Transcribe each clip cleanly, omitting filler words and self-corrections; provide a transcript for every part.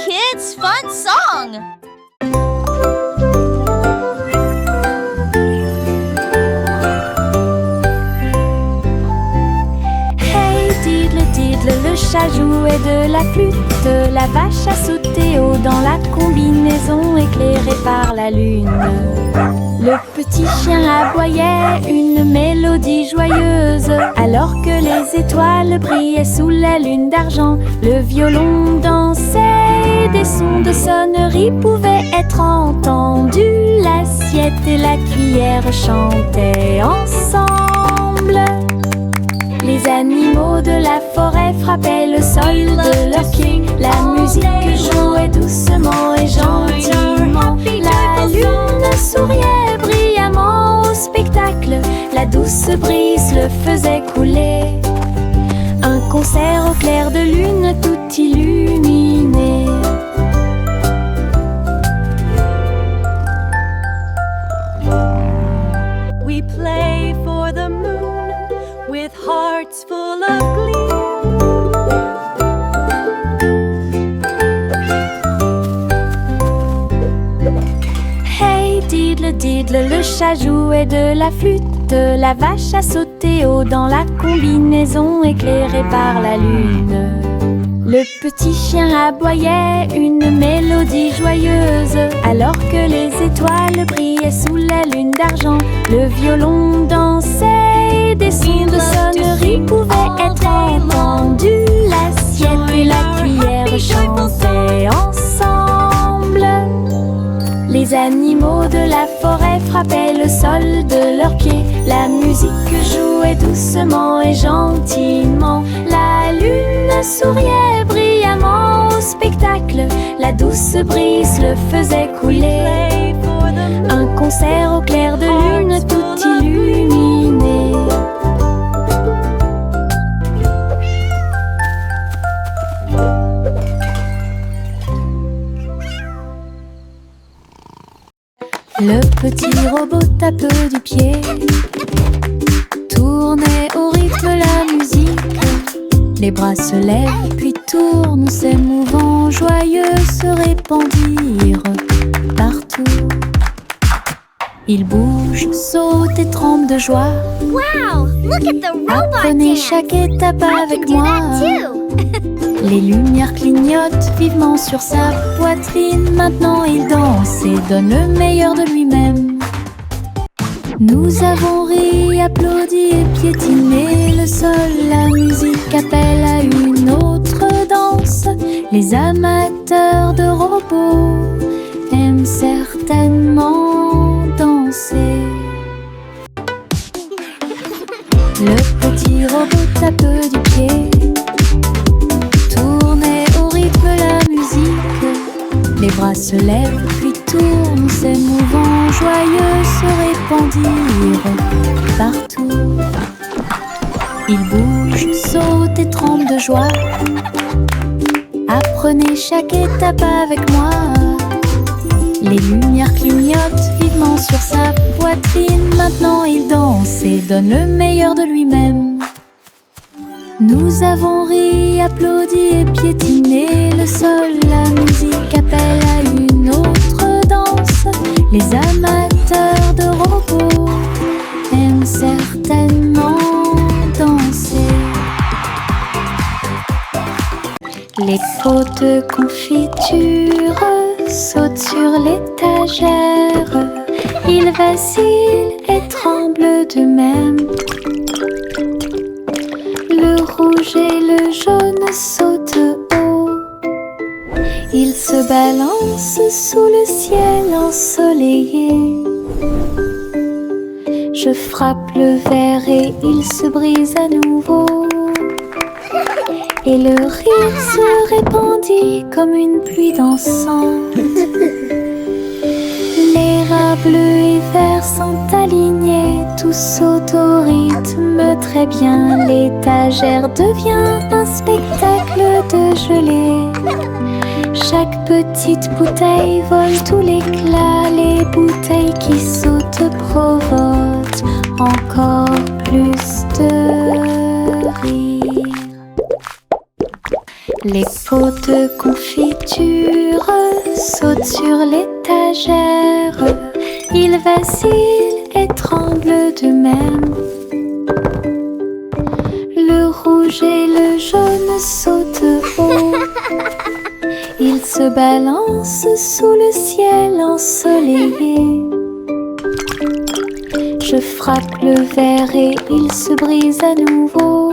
kids' fun song! Hey diddle diddle, le chat jouait de la flûte. La vache a sauté haut dans la combinaison éclairée par la lune. Le petit chien aboyait une mélodie joyeuse, alors que les étoiles brillaient sous la lune d'argent. Le violon dansait et des sons de sonnerie pouvaient être entendus. L'assiette et la cuillère chantaient ensemble. Les animaux de la forêt frappaient le sol de leurs pieds. La musique jouait doucement et gentiment. La lune souriait brillamment au spectacle. La douce brise le faisait couler. Un concert au clair de lune tout illuminé. We play for the moon with hearts full of glee. Hey diddle diddle, le chat jouait de la flûte. La vache a sauté haut dans la combinaison éclairée par la lune. Le petit chien aboyait une mélodie joyeuse, alors que les étoiles brillaient sous la lune d'argent. Le violon dansait et des sons de sonnerie pouvaient être entendus. L'assiette et la cuillère chantaient ensemble. Les animaux de la forêt frappaient le sol de leurs pieds. La musique jouait doucement et gentiment. La lune souriait brillamment au spectacle. La douce brise le faisait couler. Un concert au clair de lune tout illuminé. Le petit robot tape du pied, tournait au rythme la musique. Les bras se lèvent puis tournent, s'émouvant, joyeux se répandirent partout. Il bouge, saute et tremble de joie. Wow! Look at the robot Apprenez dance! chaque étape avec Do moi. that too! Les lumières clignotent vivement sur sa poitrine. Maintenant il danse et donne le meilleur de lui-même. Nous avons ri, applaudi et piétiné le sol. La musique appelle à une autre danse. Les amateurs de robots aiment certainement danser. Le petit robot tape du pied, tournait au rythme la musique. Les bras se lèvent puis tournent, s'émouvant, joyeux se répandirent partout. Il bouge, saute et tremble de joie. Apprenez chaque étape avec moi. Les lumières clignotent vivement sur sa poitrine. Maintenant il danse et donne le meilleur de lui-même. Nous avons ri, applaudi et piétiné le sol. La musique appelle à une autre danse. Les amateurs de robots aiment certainement danser. Les pots de confiture sautent sur l'étagère. Ils vacillent et tremblent d'eux-mêmes. Le rouge et le jaune sautent haut. Ils se balancent sous le ciel ensoleillé. Je frappe le verre et il se brise à nouveau. Et le rire se répandit comme une pluie dansante. Les rats bleus et verts sont alignés, tous sautent au rythme très bien. L'étagère devient un spectacle de gelée. Chaque petite bouteille vole tout l'éclat. Les bouteilles qui sautent provoquent encore plus de rire. Les pots de confiture sautent sur l'étagère. Ils vacillent et tremblent d'eux-mêmes. Le rouge et le jaune sautent haut. Ils se balancent sous le ciel ensoleillé. Je frappe le verre et il se brise à nouveau.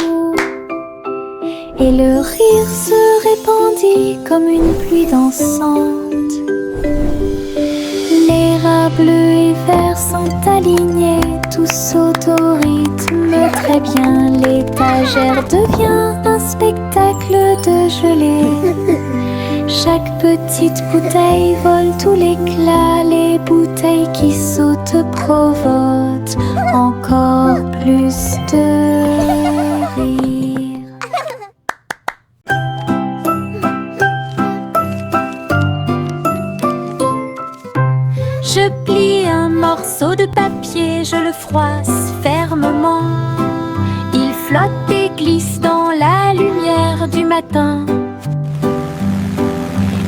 Et le rire se répandit comme une pluie dansante. Les rats bleus et verts sont alignés, tous sautent au rythme très bien. L'étagère devient un spectacle de gelée. Chaque petite bouteille vole tout l'éclat. Les bouteilles qui sautent provoquent encore plus de rire. Je plie un morceau de papier, je le froisse fermement. Il flotte et glisse dans la lumière du matin.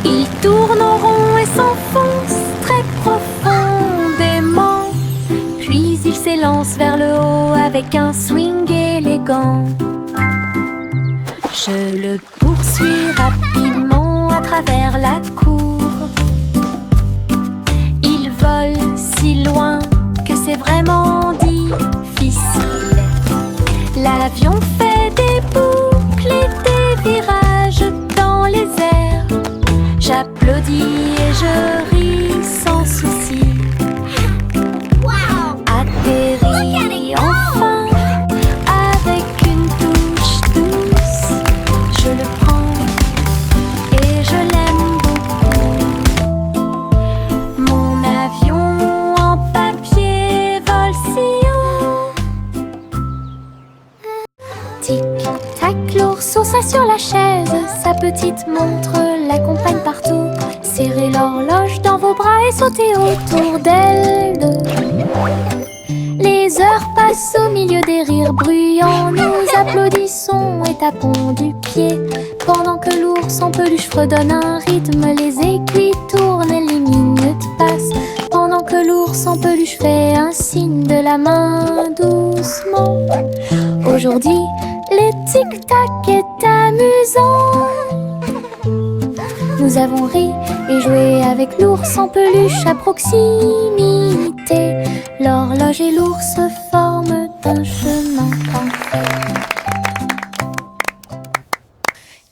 Il tourne en rond et s'enfonce très profondément. Puis il s'élance vers le haut avec un swing élégant. Je le poursuis rapidement à travers la cour. Il vole si loin que c'est vraiment difficile. L'avion fait des boucles et des virages dans les airs. J'applaudis et je ris sans souci. Wow! Atterri enfin avec une touche douce. Je le prends et je l'aime beaucoup. Mon avion en papier vole si haut. Tic-tac, l'ourson s'assoit sur la chaise. Sa petite montre l'accompagne partout. Serrez l'horloge dans vos bras et sautez autour d'elle deux. Les heures passent au milieu des rires bruyants. Nous applaudissons et tapons du pied. Pendant que l'ours en peluche fredonne un rythme, les aiguilles tournent et les minutes passent. Pendant que l'ours en peluche fait un signe de la main doucement. Aujourd'hui, le tic-tac est amusant. Nous avons ri et joué avec l'ours en peluche à proximité. L'horloge et l'ours forment un chemin parfait.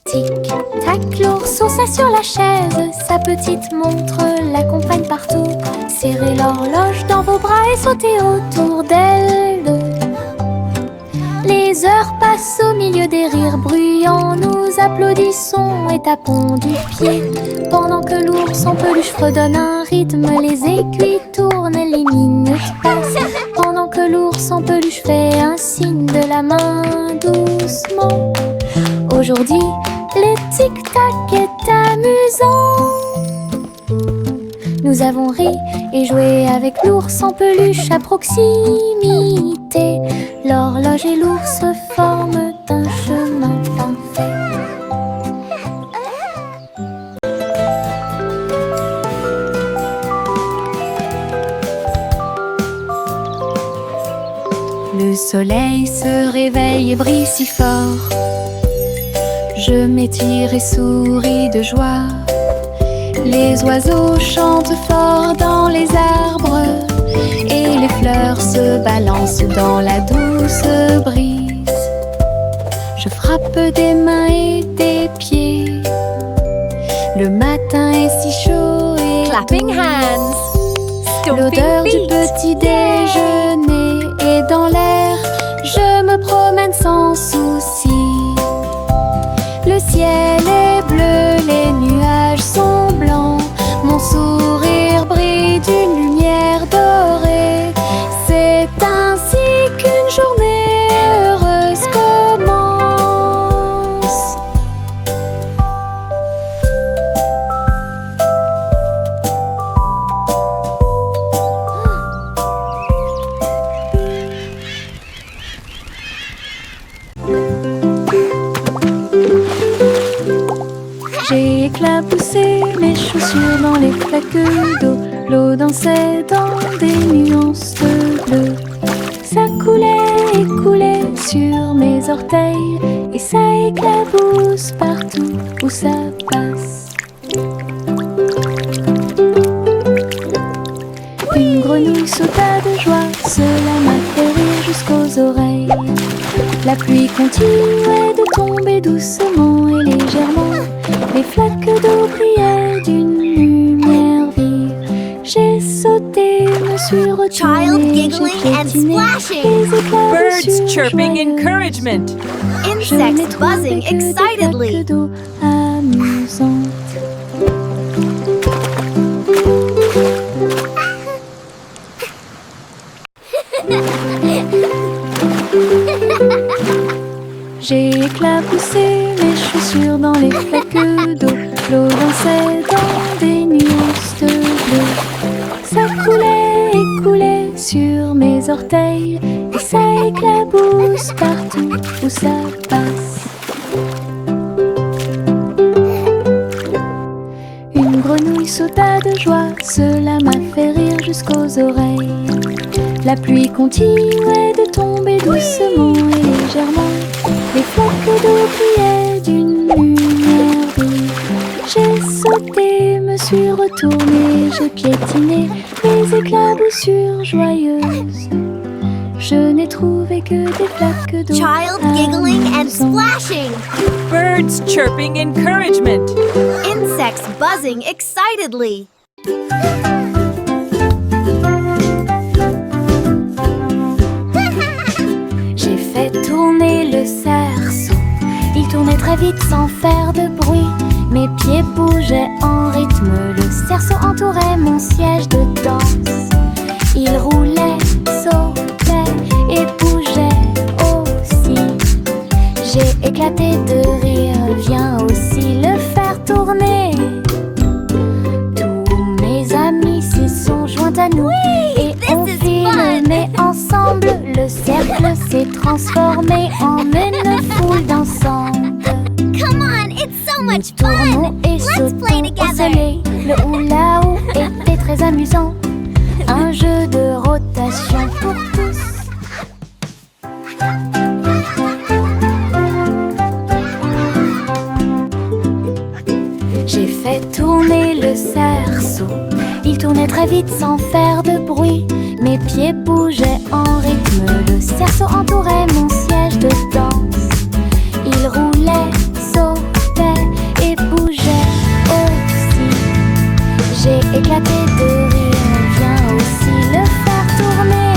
Tic-tac, l'ourson s'assoit sur la chaise. Sa petite montre l'accompagne partout. Serrez l'horloge dans vos bras et sautez autour d'elle deux. Les heures passent au milieu des rires bruyants. Nous applaudissons et tapons du pied. Pendant que l'ours en peluche fredonne un rythme, les aiguilles tournent et les minutes passent. Pendant que l'ours en peluche fait un signe de la main doucement. Aujourd'hui, le tic-tac est amusant. Nous avons ri et joué avec l'ours en peluche à proximité. L'horloge et l'ours forment un chemin parfait. Le soleil se réveille et brille si fort. Je m'étire et souris de joie. Les oiseaux chantent fort dans les arbres et les fleurs se balancent dans la douce brise. Je frappe des mains et des pieds. Le matin est si chaud et Clapping hands. l'odeur Stomping du feet. petit déjeuner est dans l'air. Je me promène sans souci. Le ciel est bleu, les nuages sont blancs. Mon sourire brille d'une lumière dorée. C'est ainsi qu'une journée heureuse commence. J'ai éclaboussé mes chaussures dans les flaques d'eau. L'eau dansait dans des nuances de bleu. Ça coulait et coulait sur mes orteils, et ça éclabousse partout où ça passe. Une grenouille sauta de joie, cela m'a fait rire jusqu'aux oreilles. La pluie continuait de tomber doucement et légèrement. Les flaques d'eau brillaient d'une lumière vive. J'ai sauté, me suis Child retournée, j'ai giggling and piétiné splashing. les éclats de Birds sueur chirping joyeuse. encouragement. Je n'ai Insects trouvé buzzing que des excitedly. flaques d'eau amusantes. J'ai éclaboussé mes chaussures dans les flaques d'eau. L'eau dansait dans des nuances de bleu. Ça coulait et coulait sur mes orteils, et ça éclabousse partout où ça passe. Une grenouille sauta de joie, cela m'a fait rire jusqu'aux oreilles. La pluie continuait de tomber doucement et légèrement. Les flaques d'eau brillaient d'une lumière vive. J'ai sauté, me suis retournée, j'ai piétiné les éclaboussures joyeuses. Je n'ai trouvé que des flaques d'eau Child giggling and amusantes. splashing. Birds chirping encouragement. Insects buzzing excitedly. J'ai fait tourner le cerceau. Il tournait très vite sans faire de bruit. Mes pieds bougeaient en rythme. Le cerceau entourait mon siège de danse. Il roulait, sautait et bougeait aussi. J'ai éclaté de rire. Viens aussi le faire tourner. Tous mes amis s'y sont joints à nous. Et on is fit fun. le nez ensemble. Le cercle s'est transformé en une foule dansante. Come on, it's so Nous much tournons fun. et Let's play sautons au together. soleil. Le hula-hoop était très amusant. Un jeu de rotation pour tous. J'ai fait tourner le cerceau. Il tournait très vite sans faire de bruit. Mes pieds bougeaient en rythme. Le cerceau entourait mon siège de danse. Il roulait, sautait et bougeait aussi. J'ai éclaté de rire. Viens aussi le faire tourner.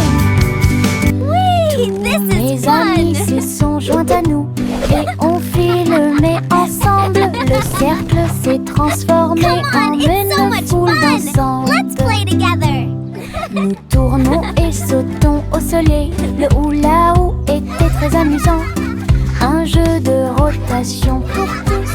Whee! This is Mes amis fun. s'y sont joints à nous et on fit le nez ensemble. Le cercle s'est transformé Come en on, it's so une much foule fun. dansante. Let's play together. Nous tournons et sautons au soleil. Le hula-hoop était très amusant. Un jeu de rotation pour tous.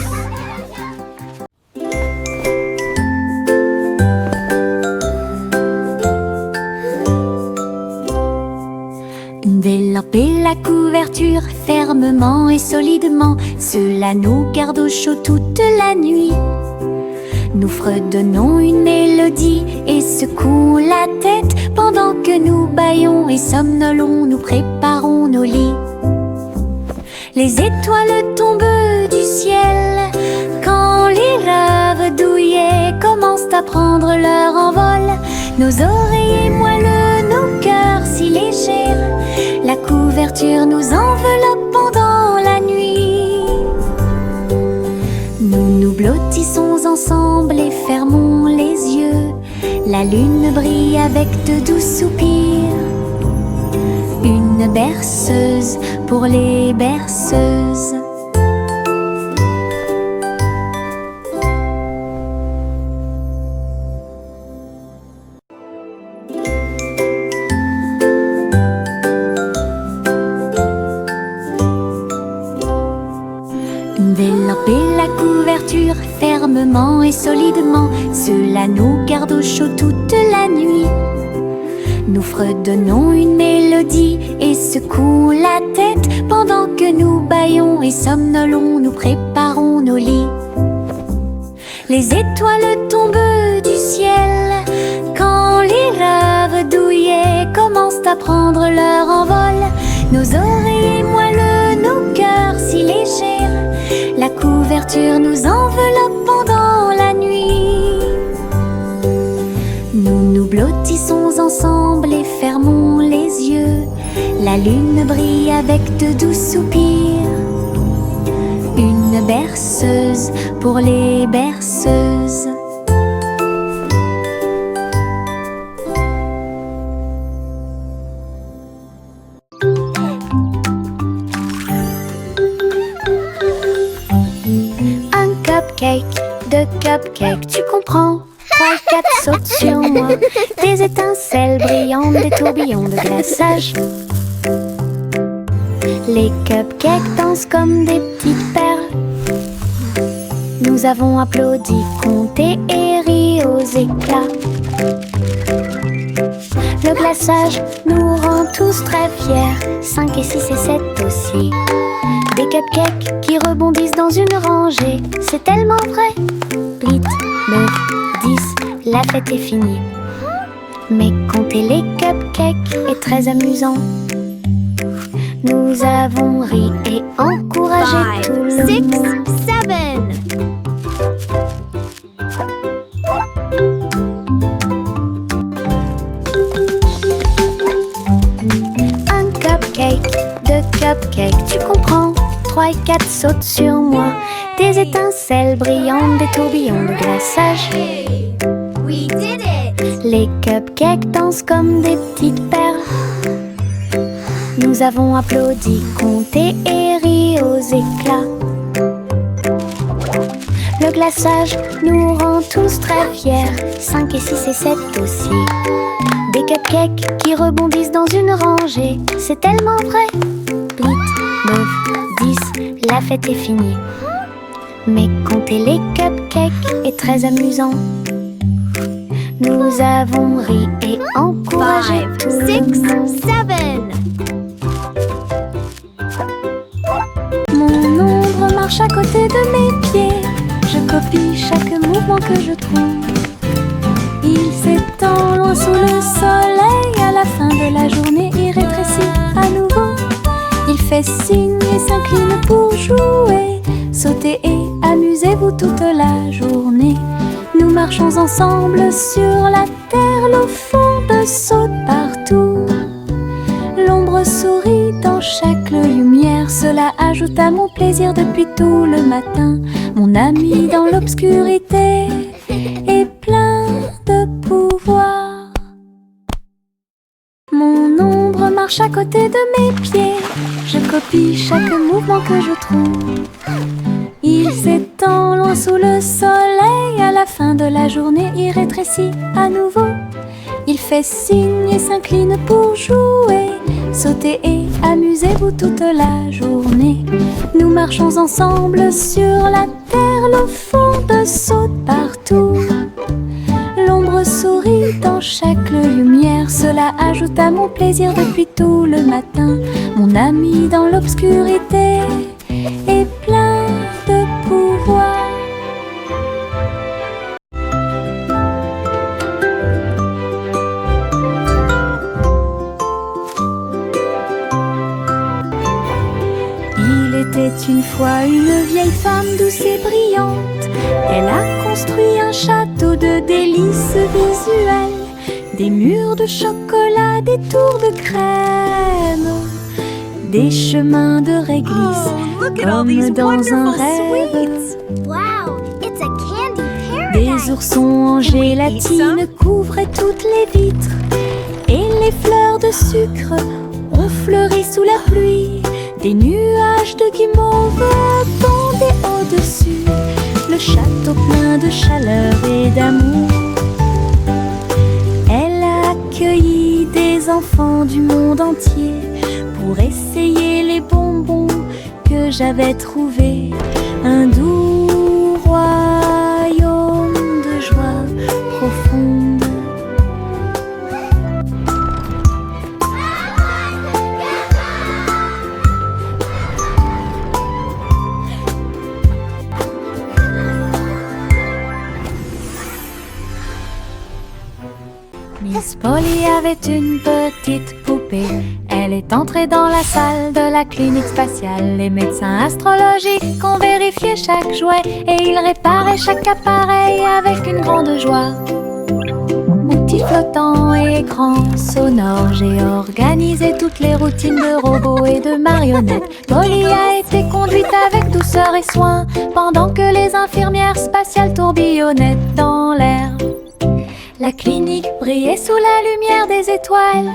Délamper la couverture fermement et solidement, cela nous garde au chaud toute la nuit. Nous fredonnons une mélodie et secouons la tête pendant que nous bâillons et somnolons, nous préparons nos lits. Les étoiles tombent du ciel quand les rêves douillets commencent à prendre leur envol. Nos oreillers moelleux, nos cœurs si légers, la couverture nous enveloppe pendant la nuit. Nous nous blottissons ensemble et fermons les yeux. La lune brille avec de doux soupirs. Une berceuse pour les berceuses. Délamper la couverture fermement et solidement, cela nous garde au chaud toute la nuit. Nous fredonnons une mélodie et secouons la tête pendant que nous bâillons et somnolons, nous préparons nos lits. étoiles tombent du ciel. Quand les rêves douillets commencent à prendre leur envol, nos oreillers moelleux, nos cœurs si légers, la couverture nous enveloppe pendant la nuit. Nous nous blottissons ensemble et fermons les yeux. La lune brille avec de doux soupirs. Une berceuse pour les berceuses. Un cupcake, deux cupcakes, tu comprends? 3 et 4 sautent sur moi. Des étincelles brillantes, des tourbillons de glaçage. Les cupcakes dansent comme des petites perles. Nous avons applaudi, compté et ri aux éclats. Le glaçage nous rend tous très fiers. 5 et 6 et 7 aussi. Des cupcakes qui rebondissent dans une rangée. C'est tellement vrai. 8, 9, 10, la fête est finie. Mais compter les cupcakes est très amusant. Nous avons ri et encouragé 5, tout le 6, monde. 7. Un cupcake, deux cupcakes, tu comprends? 3 et 4 sautent sur moi. Des étincelles brillantes, des tourbillons de glaçage. Hey, we did it. Les cupcakes dansent comme des petites perles. Nous avons applaudi, compté et ri aux éclats. Le glaçage nous rend tous très fiers. 5 et 6 et 7 aussi. Des cupcakes qui rebondissent dans une rangée. C'est tellement vrai. 8, 9, 10, la fête est finie. Mais compter les cupcakes est très amusant. Nous avons ri et encouragé 5, tout le 6, monde. 7. Mon ombre marche à côté de mes pieds. Je copie chaque mouvement que je trouve. Il s'étend loin sous le soleil. À la fin de la journée, il rétrécit à nouveau. Il fait signe et s'incline pour jouer. Sautez et amusez-vous toute la journée. Nous marchons ensemble sur la terre. L'eau fonde saute partout. L'ombre sourit dans chaque lumière. Cela ajoute à mon plaisir depuis tout le matin. Mon ami dans l'obscurité est plein de pouvoir. Mon ombre marche à côté de mes pieds. Je copie chaque mouvement que je trouve. Il s'étend loin sous le soleil. À la fin de la journée, il rétrécit à nouveau. Il fait signe et s'incline pour jouer. Sautez et amusez-vous toute la journée. Nous marchons ensemble sur la terre. L'eau fonde saute partout. L'ombre sourit dans chaque lumière. Cela ajoute à mon plaisir depuis tout le matin. Mon ami dans l'obscurité est plein de pouvoir. Il était une fois une vieille femme douce et brillante. Elle a construit un château de délices visuelles. Des murs de chocolat, des tours de crème, des chemins de réglisse, Look at all these comme dans un wonderful rêve. sweets. Wow, it's a candy Des paradise. oursons en gélatine couvraient toutes les vitres. Et les fleurs de sucre ont fleuri sous la pluie. Des nuages de guimauve pendaient au-dessus. Le château plein de chaleur et d'amour. Elle a accueilli des enfants du monde entier pour essayer les bonbons que j'avais trouvés. Un doux royaume de joie profonde. Polly avait une petite poupée. Elle est entrée dans la salle de la clinique spatiale. Les médecins astrologiques ont vérifié chaque jouet et ils réparaient chaque appareil avec une grande joie. Outils flottants et écrans sonores, j'ai organisé toutes les routines de robots et de marionnettes. Polly a été conduite avec douceur et soin pendant que les infirmières spatiales tourbillonnaient dans l'air. La clinique brillait sous la lumière des étoiles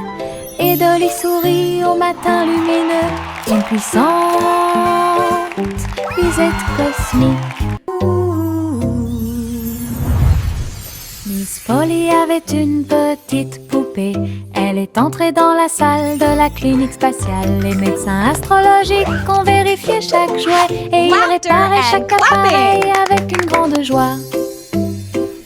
et Dolly sourit au matin lumineux. Une puissante visite cosmique. Miss Polly avait une petite poupée. Elle est entrée dans la salle de la clinique spatiale. Les médecins astrologiques ont vérifié chaque jouet et ils réparaient chaque appareil avec une grande joie.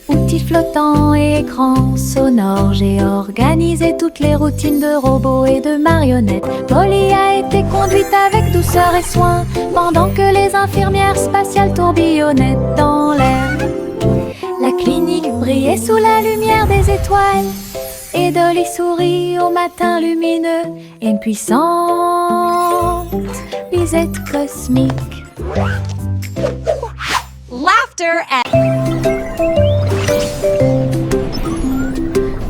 Outils flottants et écrans sonores, j'ai organisé toutes les routines de robots et de marionnettes. Polly a été conduite avec douceur et soin pendant que les infirmières spatiales tourbillonnaient dans l'air. La clinique brillait sous la lumière des étoiles et Dolly sourit au matin lumineux. Une puissante visite cosmique. Laughter at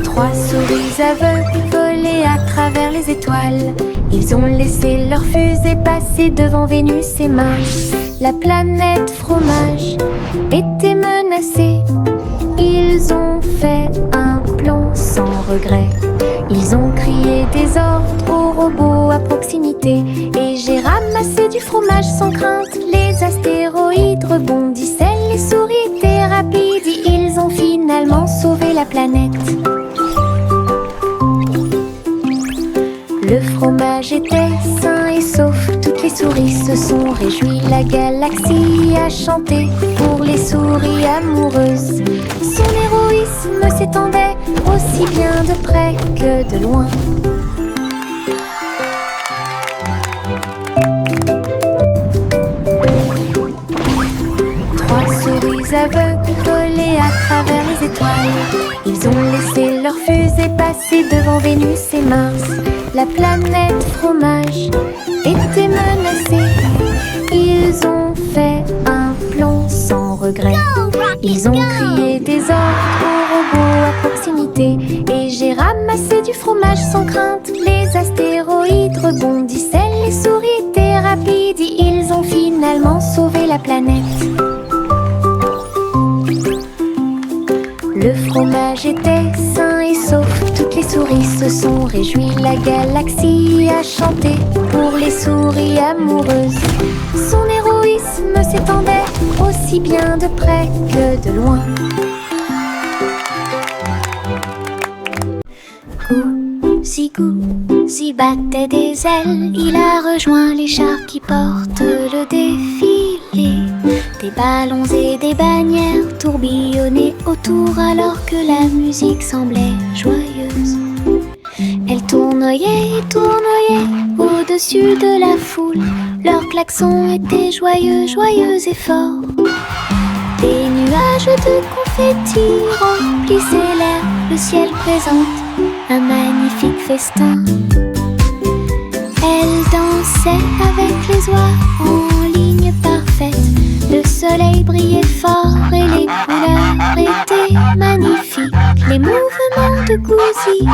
3 souris aveugles volaient à travers les étoiles. Ils ont laissé leur fusée passer devant Vénus et Mars. La planète fromage était menacée. Ils ont fait un plan sans regret. Ils ont crié des ordres aux robots à proximité. Et j'ai ramassé du fromage sans crainte. Les astéroïdes rebondissaient, les souris étaient rapides. Et ils ont finalement sauvé la planète. Le fromage était sain et sauf. Toutes les souris se sont réjouies. La galaxie a chanté pour les souris amoureuses. Son héroïsme s'étendait aussi bien de près que de loin. Souris aveugles volaient à travers les étoiles. Ils ont laissé leur fusée passer devant Vénus et Mars. La planète fromage était menacée. Ils ont fait un plan sans regret. Ils ont crié des ordres aux robots à proximité. Et j'ai ramassé du fromage sans crainte. Les astéroïdes rebondissaient, les souris étaient rapides. Et ils ont finalement sauvé la planète. Le fromage était sain et sauf. Toutes les souris se sont réjouies. La galaxie a chanté pour les souris amoureuses. Son héroïsme s'étendait aussi bien de près que de loin. Gousi battait des ailes. Il a rejoint les chars qui portent le défilé. Des ballons et des bannières tourbillonnaient autour alors que la musique semblait joyeuse. Elle tournoyait et tournoyait au-dessus de la foule. Leurs klaxons étaient joyeux, joyeux et forts. Des nuages de confettis remplissaient l'air. Le ciel présente un magnifique festin. Elle dansait avec les oies en ligne parfaite. Le soleil brillait fort et les couleurs étaient magnifiques. Les mouvements de Gousi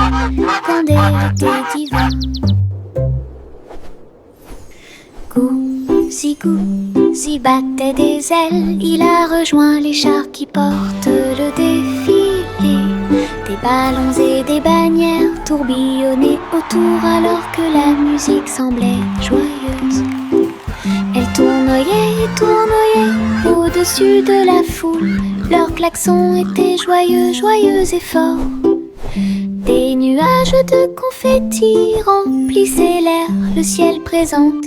quand elle était divin. Gousi battait des ailes. Il a rejoint les chars qui portent le défilé. Des ballons et des bannières tourbillonnaient autour alors que la musique semblait joyeuse. Elle tournoyait et tournoyait au-dessus de la foule. Leurs klaxons étaient joyeux, joyeux et forts. Des nuages de confettis remplissaient l'air. Le ciel présente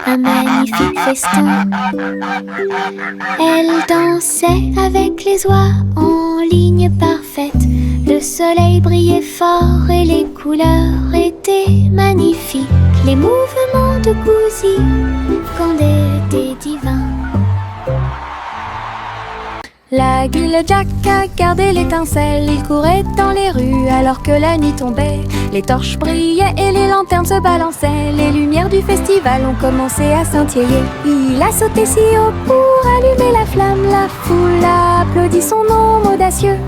un magnifique festin. Elle dansait avec les oies en ligne parfaite. Le soleil brillait fort et les couleurs étaient magnifiques. Les mouvements de Gousi quand elle était divin. L'Aiguille Jack a gardé l'étincelle, il courait dans les rues alors que la nuit tombait. Les torches brillaient et les lanternes se balançaient, les lumières du festival ont commencé à scintiller. Il a sauté si haut pour allumer la flamme, la foule a applaudi son nom audacieux.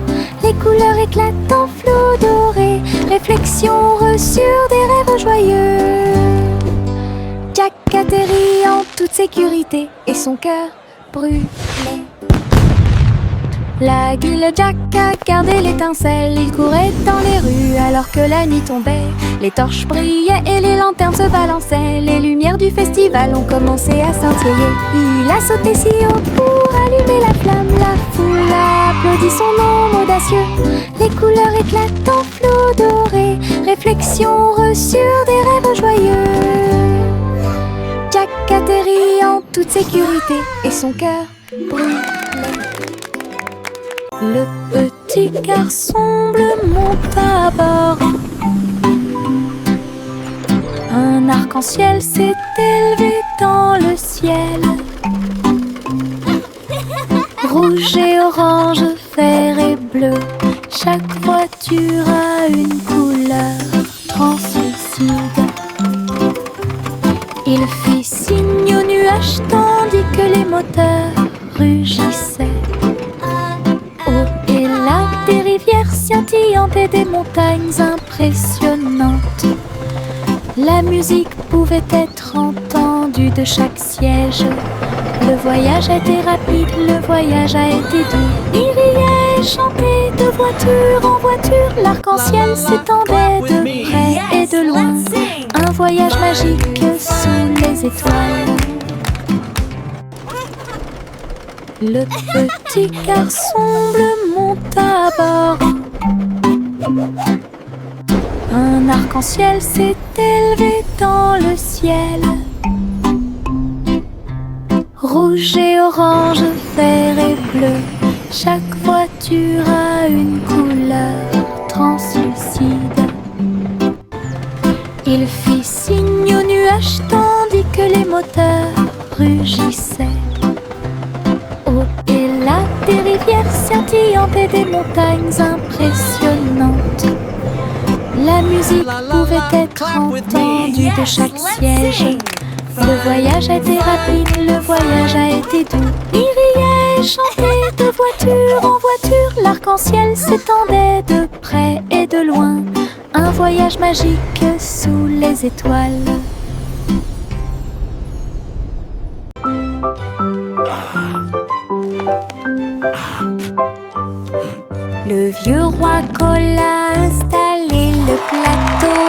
Les couleurs éclatent en flot doré, réflexion reçue des rêves joyeux. Jack atterrit en toute sécurité et son cœur brûlait. L'Aiguille Jack a gardé l'étincelle, il courait dans les rues alors que la nuit tombait. Les torches brillaient et les lanternes se balançaient, les lumières du festival ont commencé à scintiller. Il a sauté si haut pour allumer la flamme, la foule a applaudi son nom audacieux. Les couleurs éclatent en flot doré, réflexion reçue des rêves joyeux. Jack atterrit en toute sécurité et son cœur brûlait. Le petit garçon bleu monte à bord. Un arc-en-ciel s'est élevé dans le ciel. Rouge et orange, vert et bleu, chaque voiture a une couleur translucide. Il fit signe aux nuages tandis que les moteurs rugissaient. Et là, des rivières scintillantes et des montagnes impressionnantes. La musique pouvait être entendue de chaque siège. Le voyage a été rapide, le voyage a été doux. Il riait et chantait de voiture en voiture. L'arc-en-ciel s'étendait de près et de loin. Un voyage magique sous les étoiles. Le petit garçon bleu monte à bord. Un arc-en-ciel s'est élevé dans le ciel. Rouge et orange, vert et bleu, chaque voiture a une couleur translucide. Il fit signe aux nuages tandis que les moteurs rugissaient. Et là, des rivières scintillantes et des montagnes impressionnantes. La musique pouvait être entendue de chaque siège. Le voyage a été rapide, le voyage a été doux. Il riait et chantait de voiture en voiture. L'arc-en-ciel s'étendait de près et de loin. Un voyage magique sous les étoiles. Le vieux roi Cole a installé le plateau.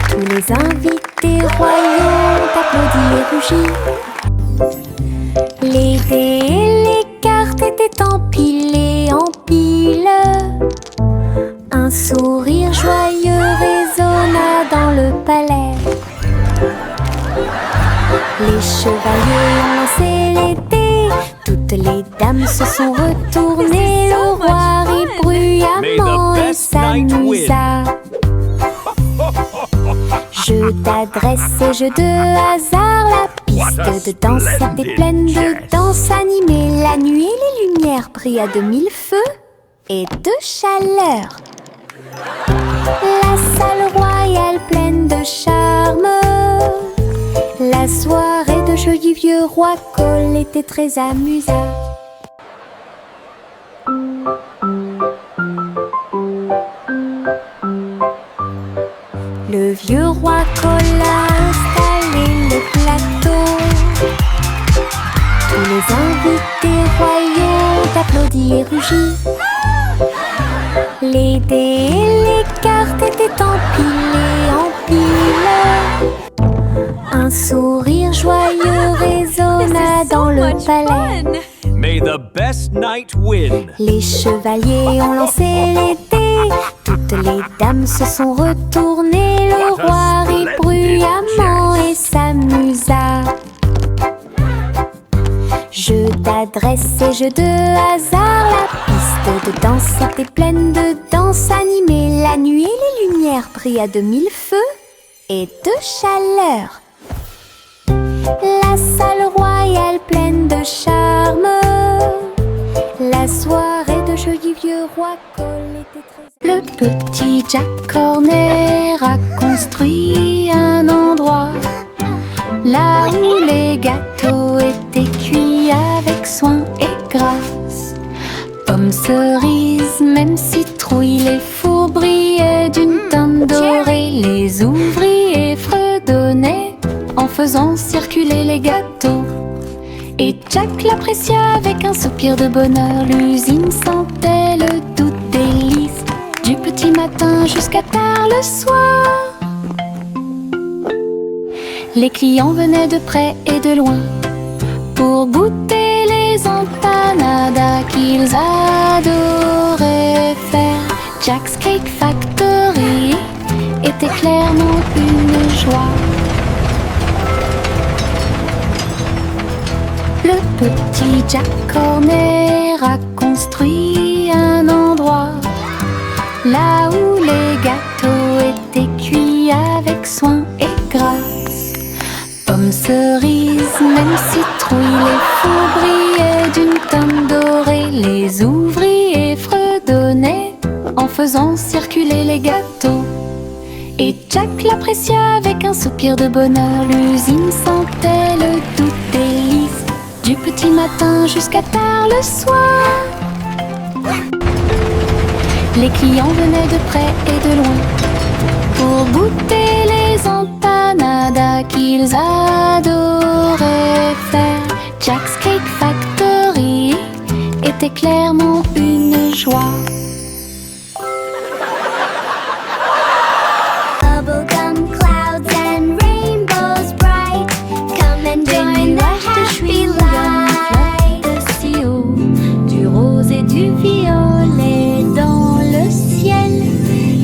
Tous les invités royaux ont applaudi et rugi. Les dés et les cartes étaient empilés en pile. Un sourire joyeux résonna dans le palais. Les chevaliers ont lancé les dés, toutes les dames se sont retournées. Le roi rit bruyamment et s'amusa. Jeu d'adresse et jeu de hasard, la piste de danse était pleine de danse animée. La nuit, les lumières brillent à de mille feux et de chaleur. La salle royale pleine de charme. La soirée de jeu du vieux roi Cole était très amusante. Le vieux roi Cole a installé le plateau. Tous les invités royaux ont applaudi et rugi. Les dés et les cartes étaient empilés en pile. Un sourire joyeux résonna dans le palais. May the best knight win. Les chevaliers ont lancé les dés, toutes les dames se sont retournées. Le roi rit bruyamment et s'amusa. Jeu d'adresse et jeu de hasard, la piste de danse était pleine de danse animée. La nuit, les lumières brillent à de mille feux et de chaleur. La salle royale pleine de charme. roi Cole était très... Le petit Jack Horner a construit un endroit là où les gâteaux étaient cuits avec soin et grâce. Pommes, cerises, même citrouilles, les fours brillaient d'une teinte dorée. Les ouvriers fredonnaient en faisant circuler les gâteaux. Et Jack l'apprécia avec un soupir de bonheur. L'usine sentait le doux délice du petit matin jusqu'à tard le soir. Les clients venaient de près et de loin pour goûter les empanadas qu'ils adoraient faire. Jack's Cake Factory était clairement une joie. Le petit Jack Horner a construit un endroit là où les gâteaux étaient cuits avec soin et grâce. Pommes, cerises, même citrouilles, les fours brillaient d'une teinte dorée. Les ouvriers fredonnaient en faisant circuler les gâteaux. Et Jack l'apprécia avec un soupir de bonheur. L'usine sentait le doux délice du petit matin jusqu'à tard le soir. Les clients venaient de près et de loin pour goûter les empanadas qu'ils adoraient faire. Jack's Cake Factory était clairement une joie. Bubblegum clouds and rainbows bright. Come and join the happy light. De si haut, du rose et du violet dans le ciel.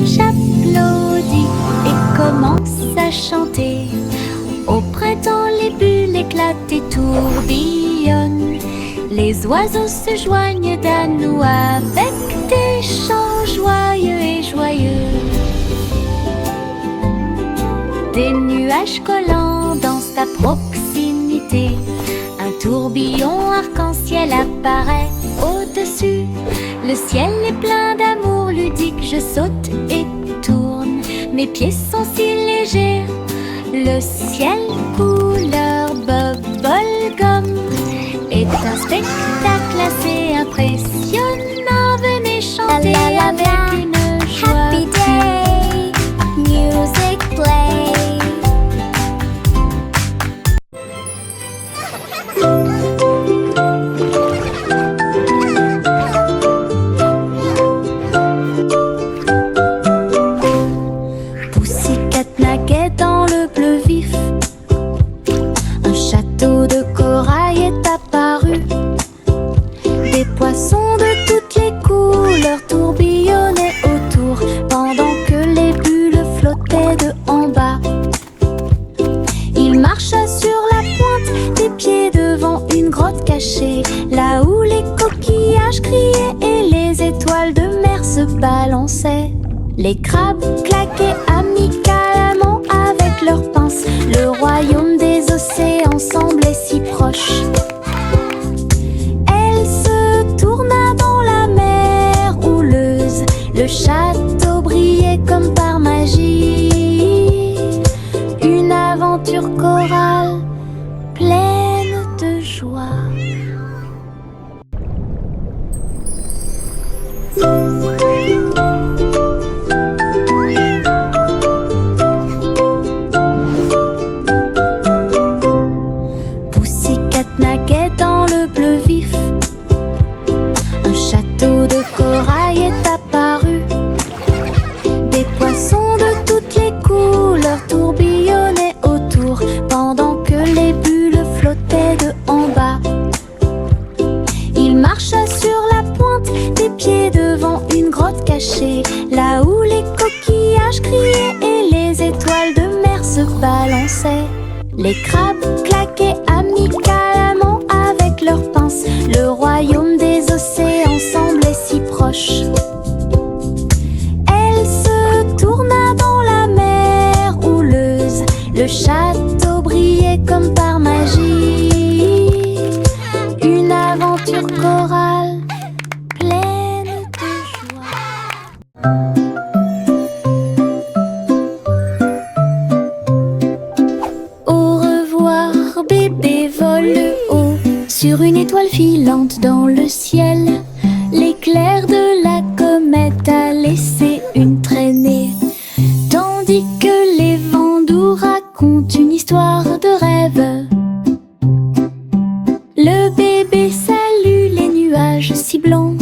J'applaudis et commence à chanter. Au printemps, les bulles éclatent et tourbillonnent. Les oiseaux se joignent à nous avec des chants joyeux et joyeux. Des nuages collants dansent à proximité. Un tourbillon arc-en-ciel apparaît au-dessus. Le ciel est plein d'amour ludique. Je saute et tourne. Mes pieds sont si légers. Le ciel couleur bubblegum est un spectacle assez impressionnant. Venez chanter avec une joie. Happy day, music play. Pussycat naquait dans le bleu vif. Un château de corail est apparu. Des poissons de toutes les couleurs tourbillonnaient autour pendant que les bulles flottaient de en bas. Il marcha sur la pointe des pieds devant une grotte cachée, là où les coquillages criaient et les étoiles de mer se balançaient. Les crabes claquaient amicalement avec leurs pinces. Le royaume des océans semblait si proche. Elle se tourna dans la mer houleuse. Le château brillait comme par magie. Une aventure chorale pleine de joie. Pussycat naquait dans le bleu vif. Un château de corail est apparu. Des poissons de toutes les couleurs tourbillonnaient autour pendant que les bulles flottaient de en bas. Il marcha sur la pointe des pieds devant une grotte cachée, là où les coquillages criaient et les étoiles de mer se balançaient. Les crabes claquaient amicalement avec leurs pinces. Le royaume des océans semblait si proche. Elle se tourna dans la mer houleuse. Le château brillait comme par magie. Une aventure chorale pleine de joie. sur une étoile filante dans le ciel. L'éclair de la comète a laissé une traînée, tandis que les vents doux racontent une histoire de rêve. Le bébé salue les nuages si blancs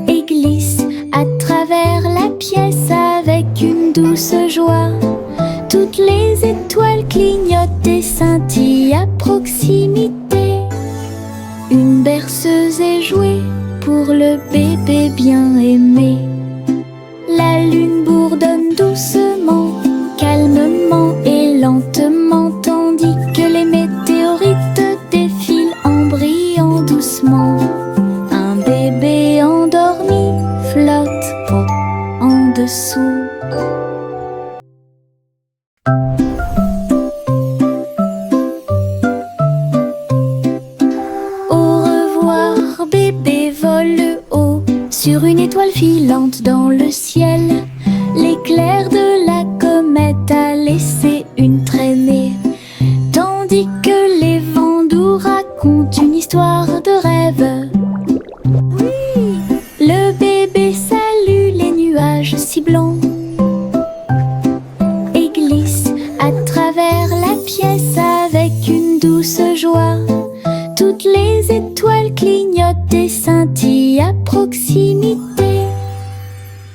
et glisse à travers la pièce avec une douce joie. Toutes les étoiles clignotent et scintillent à proximité. Une berceuse est jouée pour le bébé bien aimé. La lune bourdonne doucement, calmement et lentement, tandis que les météorites défilent en brillant doucement. Un bébé endormi flotte en dessous. Au revoir, bébé vole haut sur une étoile filante dans le ciel. L'éclair de la comète a laissé une traînée, tandis que les vents doux racontent une histoire de rêve. Le bébé salue les nuages si blancs et glisse à travers la pièce avec une douce joie. Toutes les étoiles clignotent et scintillent à proximité.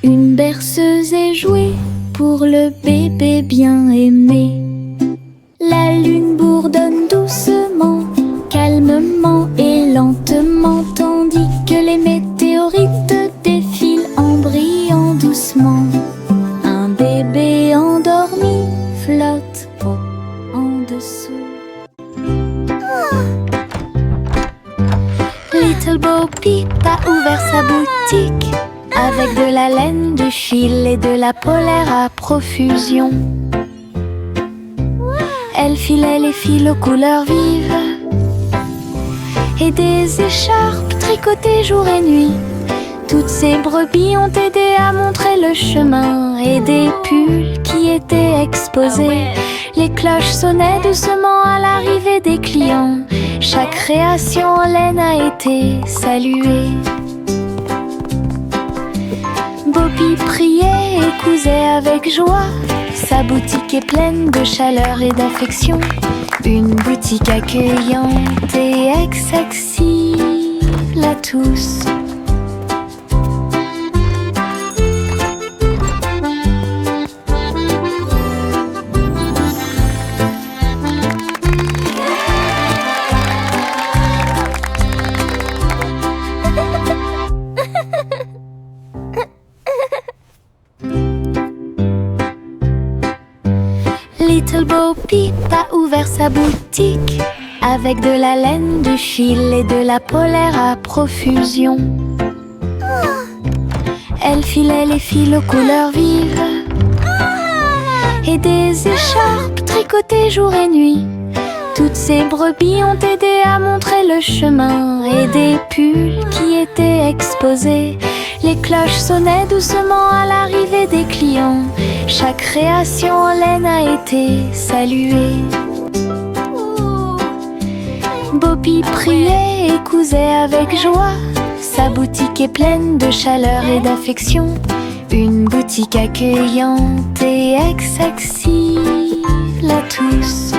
Une berceuse est jouée pour le bébé bien aimé. La lune bourdonne doucement, calmement et lentement, tandis que les météorites défilent en brillant doucement. Un bébé endormi flotte en dessous. Little Bo Peep a ouvert sa boutique avec de la laine, du fil et de la polaire à profusion. Elle filait les fils aux couleurs vives et des écharpes tricotées jour et nuit. Toutes ces brebis ont aidé à montrer le chemin et des pulls qui étaient exposés. Les cloches sonnaient doucement à l'arrivée des clients. Chaque création en laine a été saluée. Bobby priait et cousait avec joie. Sa boutique est pleine de chaleur et d'affection. Une boutique accueillante et accessible à tous. Little Bo Peep a ouvert sa boutique avec de la laine, du fil et de la polaire à profusion. Elle filait les fils aux couleurs vives et des écharpes tricotées jour et nuit. Toutes ces brebis ont aidé à montrer le chemin et des pulls qui étaient exposés. Les cloches sonnaient doucement à l'arrivée des clients. Chaque création en laine a été saluée. Bobby priait et cousait avec joie. Sa boutique est pleine de chaleur et d'affection. Une boutique accueillante et accessible à tous.